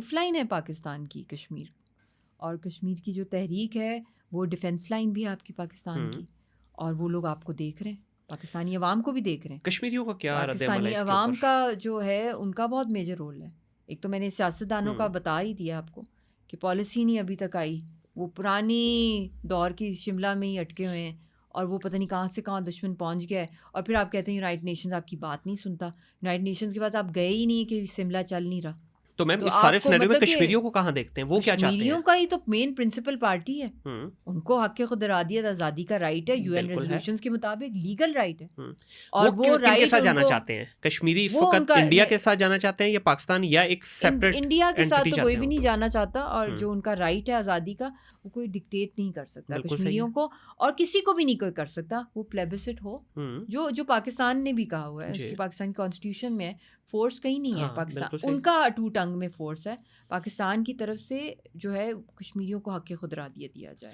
Life line ہے پاکستان کی کشمیر, اور کشمیر کی جو تحریک ہے وہ ڈیفینس لائن بھی ہے آپ کی پاکستان کی, اور وہ لوگ آپ کو دیکھ رہے ہیں, پاکستانی عوام کو بھی دیکھ رہے ہیں. کشمیریوں کا کیا رد عمل ہے پاکستانی اس کے عوام اوپر؟ کا جو ہے ان کا بہت میجر رول ہے. ایک تو میں نے سیاستدانوں کا بتا ہی دیا آپ کو کہ پالیسی نہیں ابھی تک آئی, وہ پرانی دور کی شملہ میں ہی اٹکے ہوئے ہیں, اور وہ پتہ نہیں کہاں سے کہاں دشمن پہنچ گیا ہے. اور پھر آپ کہتے ہیں یونائٹڈ نیشنز آپ کی بات نہیں سنتا, یونائٹڈ نیشنز کے پاس آپ گئے ہی نہیں کہ شملہ چل نہیں رہا. تو میم اس سارے آپ کو سینیریو میں مطلب کہ کشمیریوں کو کہاں دیکھتے ہیں, وہ کیا چاہتے ہیں؟ کشمیریوں کا ہی تو مین پرنسپل پارٹی ہے, ان کو حق خود ارادیت آزادی کا رائٹ ہے, یو این ریزولوشنز کے مطابق لیگل رائٹ ہے. اور وہ کن کے ساتھ رائٹ جانا چاہتے ہیں کشمیری اس وہ ان وقت؟ کا انڈیا کے ساتھ جانا چاہتے ہیں یا پاکستان, یا ایک سیپریٹ انڈیا کے ساتھ تو کوئی بھی نہیں ہیں؟ جانا چاہتا, اور جو ان کا رائٹ ہے آزادی کا وہ کوئی ڈکٹیٹ نہیں کر سکتا کشمیریوں کو, اور کسی کو بھی نہیں کوئی کر سکتا. وہ پلیبسٹ ہو جو پاکستان نے بھی کہا ہوا ہے, اس کی پاکستان کانسٹیٹیوشن میں فورس کہیں نہیں ہے پاکستان, ان کا اٹوٹ انگ میں فورس ہے. پاکستان کی طرف سے جو ہے کشمیریوں کو حق خود ارادیت دیا جائے.